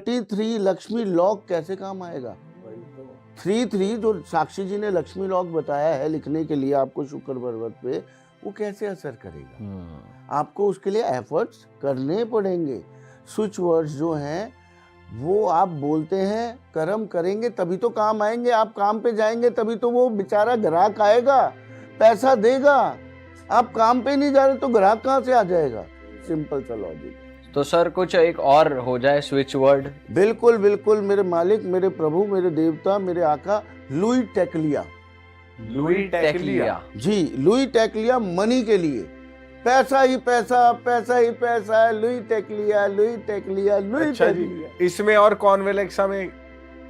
33 Lakshmi lock कैसे काम आएगा? 33 जो साक्षी जी ने लक्ष्मी लॉक बताया है लिखने के लिए आपको शुक्र पर्वत पे, वो कैसे असर करेगा? आपको उसके लिए एफर्ट्स करने पड़ेंगे। स्विच वर्ड्स जो हैं वो आप बोलते हैं, कर्म करेंगे तभी तो काम आएंगे। आप काम पे जाएंगे तभी तो वो बेचारा ग्राहक आएगा, पैसा देगा। आप काम पे नहीं जा रहे तो ग्राहक कहाँ से आ जाएगा? सिंपल सा लॉजिक। तो सर कुछ एक और हो जाए स्विच वर्ड। बिल्कुल बिल्कुल मेरे मालिक, मेरे प्रभु, मेरे देवता, मेरे आका लुई टेक्लिया। लुई टेक्लिया जी, लुई टेक्लिया मनी के लिए। पैसा ही पैसा, पैसा ही पैसा है। लुई टेक्लिया, लुई टेक्लिया, लुई अच्छा जी, टेक्लिया। इसमें और कॉन्वेलेक्सा में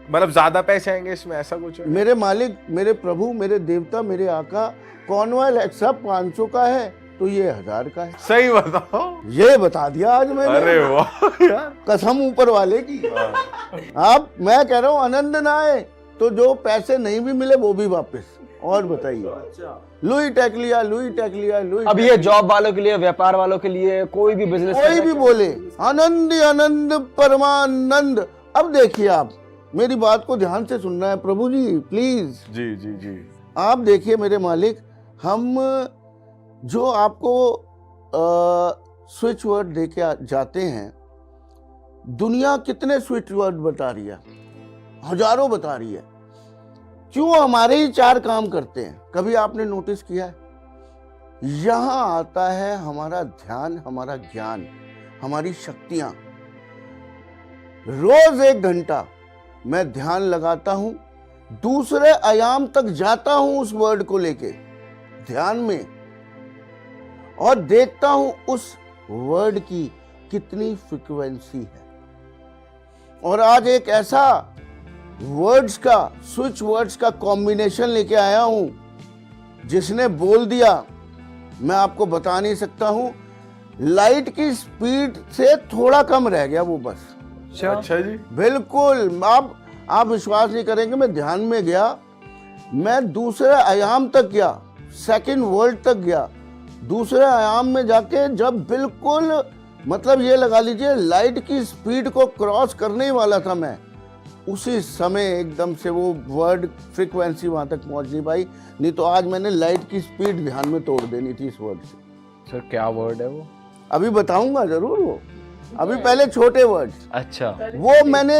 मतलब ज्यादा पैसे आएंगे इसमें, ऐसा कुछ है? मेरे मालिक, मेरे प्रभु, मेरे देवता, मेरे आका, कॉन्वेलेक्सा 500 का है तो ये 1000 का है। सही बताओ, ये बता दिया आज मैंने। अरे वाह यार, कसम ऊपर वाले की। आप, मैं कह रहा हूँ आनंद ना आए तो जो पैसे नहीं भी मिले वो भी वापस। और बताइए, लुई टेक्लिया, लुई टेक्लिया, लुई। अब ये जॉब वालों के लिए, व्यापार वालों के लिए, कोई भी बिजनेस, कोई भी बोले आनंद आनंद परमानंद। अब देखिए, आप मेरी बात को ध्यान से सुनना है प्रभु जी, प्लीज। जी जी जी। आप देखिए मेरे मालिक, हम जो आपको स्विच वर्ड दे के जाते हैं, दुनिया कितने स्विच वर्ड बता रही है? हजारों बता रही है। क्यों हमारे ही 4 काम करते हैं? कभी आपने नोटिस किया है? यहां आता है हमारा ध्यान, हमारा ज्ञान, हमारी शक्तियां। रोज 1 घंटा मैं ध्यान लगाता हूं, दूसरे आयाम तक जाता हूं उस वर्ड को लेके ध्यान में, और देखता हूं उस वर्ड की कितनी फ्रीक्वेंसी है। और आज एक ऐसा वर्ड्स का, स्विच वर्ड्स का कॉम्बिनेशन लेके आया हूं जिसने बोल दिया, मैं आपको बता नहीं सकता हूं, लाइट की स्पीड से थोड़ा कम रह गया वो बस। अच्छा जी, बिल्कुल। आप विश्वास नहीं करेंगे, मैं ध्यान में गया, मैं दूसरे आयाम तक गया, सेकंड वर्ल्ड तक गया। दूसरे आयाम में जाके जब बिल्कुल, मतलब ये लगा लीजिए, लाइट की स्पीड को क्रॉस करने ही वाला था मैं, उसी समय एकदम से वो वर्ड फ्रीक्वेंसी वहां तक पहुंच नहीं पाई। नहीं तो आज मैंने लाइट की स्पीड ध्यान में तोड़ देनी थी इस वर्ड से। सर क्या वर्ड है वो? अभी बताऊंगा जरूर वो, अभी पहले छोटे वर्ड्स। अच्छा, वो मैंने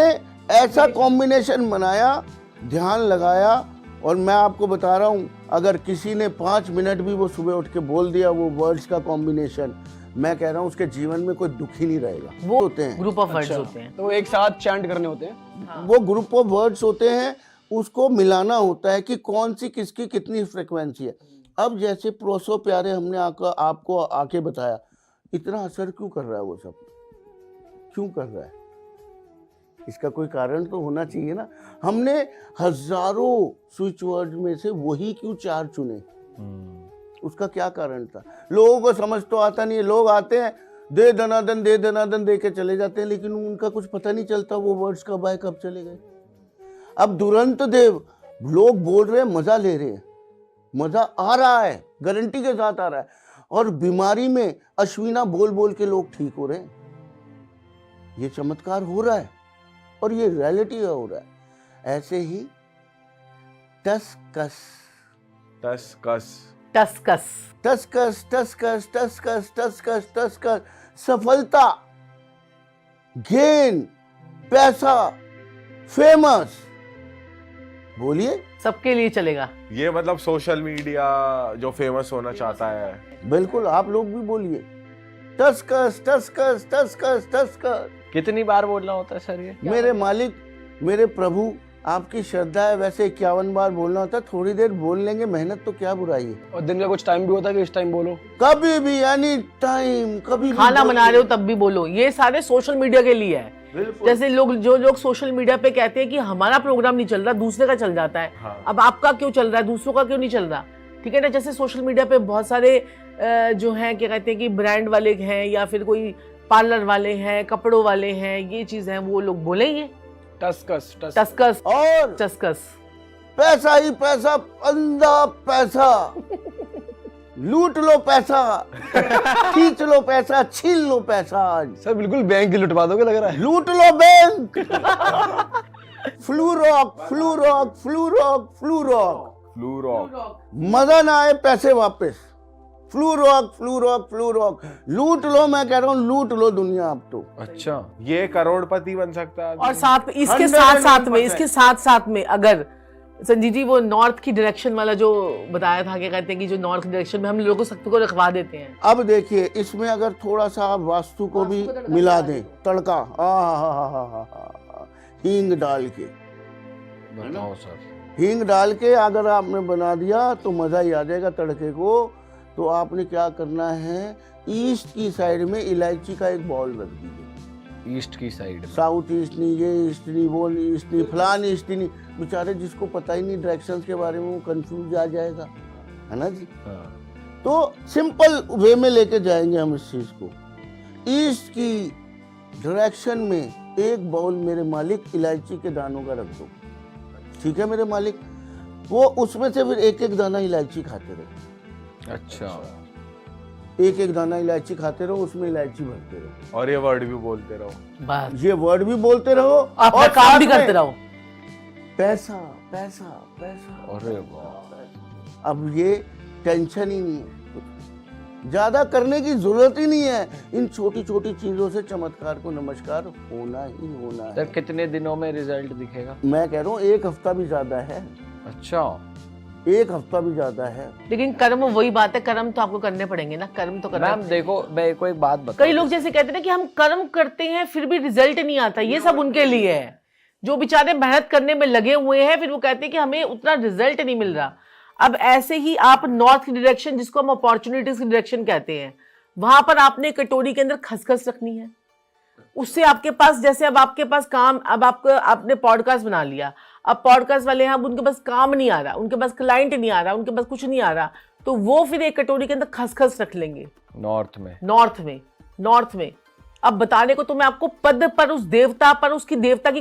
ऐसा कॉम्बिनेशन बनाया, ध्यान लगाया, और मैं आपको बता रहा हूं, अगर किसी ने 5 मिनट भी वो सुबह उठ के बोल दिया वो वर्ड्स का कॉम्बिनेशन, मैं कह रहा हूं उसके जीवन में कोई दुख ही नहीं रहेगा। वो होते हैं ग्रुप ऑफ वर्ड्स होते हैं, तो एक साथ चैंट करने होते हैं। वो ग्रुप ऑफ वर्ड्स होते हैं, उसको मिलाना होता है कि कौन सी किसकी कितनी फ्रीक्वेंसी है। अब जैसे प्रोसो प्यारे हमने आपको आके बताया, इतना असर क्यों कर रहा है वो सब, क्यों कर रहा है? इसका कोई कारण तो होना चाहिए ना। हमने हजारों स्विच वर्ड में से वही क्यों 4 चुने? उसका क्या कारण था? लोगों को समझ तो आता नहीं है। लोग आते हैं, दे दनादन दे दनादन दे के चले जाते हैं, लेकिन उनका कुछ पता नहीं चलता वो वर्ड्स कब आए कब चले गए। अब दुरंत देव लोग बोल रहे हैं, मजा ले रहे हैं, मजा आ रहा है, गारंटी के साथ आ रहा है। और बीमारी में अश्विना बोल बोल के लोग ठीक हो रहे हैं। ये चमत्कार हो रहा है और ये रियलिटी हो रहा है। ऐसे ही टसकस टसकस टसकस टसकस टसकस टसकस टसकस टसकस, सफलता, गेन, पैसा, फेमस। बोलिए, सबके लिए चलेगा। ये मतलब सोशल मीडिया जो फेमस होना चाहता है। बिल्कुल, आप लोग भी बोलिए, टसकस टसकस टसकस टसकस। कितनी बार बोलना होता है सर ये? मेरे मालिक, मेरे प्रभु, आपकी श्रद्धा है, वैसे 51 बार बोलना होता है। थोड़ी देर बोल लेंगे, मेहनत तो क्या बुराई है। और दिन का कुछ टाइम भी होता है कि इस टाइम बोलो? कभी भी, एनी टाइम, कभी भी खाना बोलिए। बना रहे हो तब भी बोलो। ये सारे सोशल मीडिया के लिए है। जैसे जो लोग सोशल मीडिया पे कहते हैं कि हमारा प्रोग्राम नहीं चल रहा, दूसरे का चल जाता है। हाँ। अब आपका क्यों चल रहा है, दूसरों का क्यों नहीं चल रहा? ठीक है ना। जैसे सोशल मीडिया पे बहुत सारे जो हैं, क्या कहते हैं कि ब्रांड वाले हैं, या फिर कोई पार्लर वाले हैं, कपड़ों वाले हैं, ये चीज है, वो लोग बोलेंगे टसकस टसकस और टसकस। पैसा ही पैसा, अंधा पैसा। लूट लो पैसा, खींच लो पैसा, छीन लो पैसा, आज सर बिल्कुल बैंक ही लुटवा दोगे लग रहा है। लूट लो bank. Flu rock, flu rock, flu rock, flu rock, flu rock. मजा ना आए पैसे वापस। Flu rock, flu rock, flu rock, लूट लो, मैं कह रहा हूँ लूट लो दुनिया अब तो। अच्छा, ये करोड़पति बन सकता है और साथ इसके साथ साथ में, इसके साथ साथ में अगर संजीव जी वो नॉर्थ की डायरेक्शन वाला जो बताया था, क्या कहते हैं कि जो नॉर्थ की डायरेक्शन में हम लोगों को सबको को रखवा देते हैं। अब देखिए इसमें अगर थोड़ा सा आप वास्तु को भी मिला दें, तड़का, हींग डाल के, बताओ सर। हींग डाल के अगर आपने बना दिया तो मजा ही आ जाएगा तड़के को। तो आपने क्या करना है, ईस्ट की साइड में इलायची का एक बॉल रख दीजिए। ईस्ट की साइड में, साउथ ईस्ट नहीं, ये ईस्ट नहीं, वो नहीं, ईस्ट नहीं, फलान ईस्ट नहीं, बेचारे जिसको पता ही नहीं डायरेक्शंस के बारे में वो कंफ्यूज आ जाएगा, है ना जी। हाँ। तो सिंपल वे में लेके जाएंगे हम इस चीज को। ईस्ट की डायरेक्शन में एक बाउल मेरे मालिक इलायची के दानों का रख दो, ठीक है मेरे मालिक। वो उसमें से फिर एक एक दाना इलायची खाते रहो। अच्छा, एक एक दाना इलायची खाते रहो, उसमें इलायची भरते रहो, और ये वर्ड भी बोलते रहो। बस ये वर्ड भी बोलते रहो अपना और काम साथ भी में करते रहो। पैसा पैसा पैसा। अरे वाह, अब ये टेंशन ही नहीं है, ज्यादा करने की जरूरत ही नहीं है। इन छोटी छोटी चीजों से चमत्कार को नमस्कार होना ही होना सर है। कितने दिनों में रिजल्ट दिखेगा? मैं कह रहा हूँ एक हफ्ता भी ज्यादा है, अच्छा, एक हफ्ता भी ज्यादा है। लेकिन कर्म वही बात है, कर्म तो आपको करने पड़ेंगे ना, कर्म तो करना। मैम देखो मैं को एक बात बता, कई लोग जैसे कहते हैं ना कि हम कर्म करते हैं फिर भी रिजल्ट नहीं आता, ये सब उनके लिए है जो बेचारे मेहनत करने में लगे हुए हैं, फिर वो कहते हैं कि हमें उतना रिजल्ट नहीं मिल रहा। अब ऐसे ही आप नॉर्थ की डायरेक्शन, जिसको हम अपॉर्चुनिटीज की डायरेक्शन कहते हैं, वहां पर आपने कटोरी के अंदर खसखस रखनी है। उससे आपके पास, जैसे अब आपके पास काम, अब आपको आपने पॉडकास्ट बना लिया, अब पॉडकास्ट वाले हैं, अब उनके पास काम नहीं आ रहा, उनके पास क्लाइंट नहीं आ रहा, उनके पास कुछ नहीं आ रहा, तो वो फिर एक कटोरी के अंदर खसखस रख लेंगे नॉर्थ में, नॉर्थ में। अब बताने को तो मैं आपको पद पर, उस देवता पर, उसकी देवता की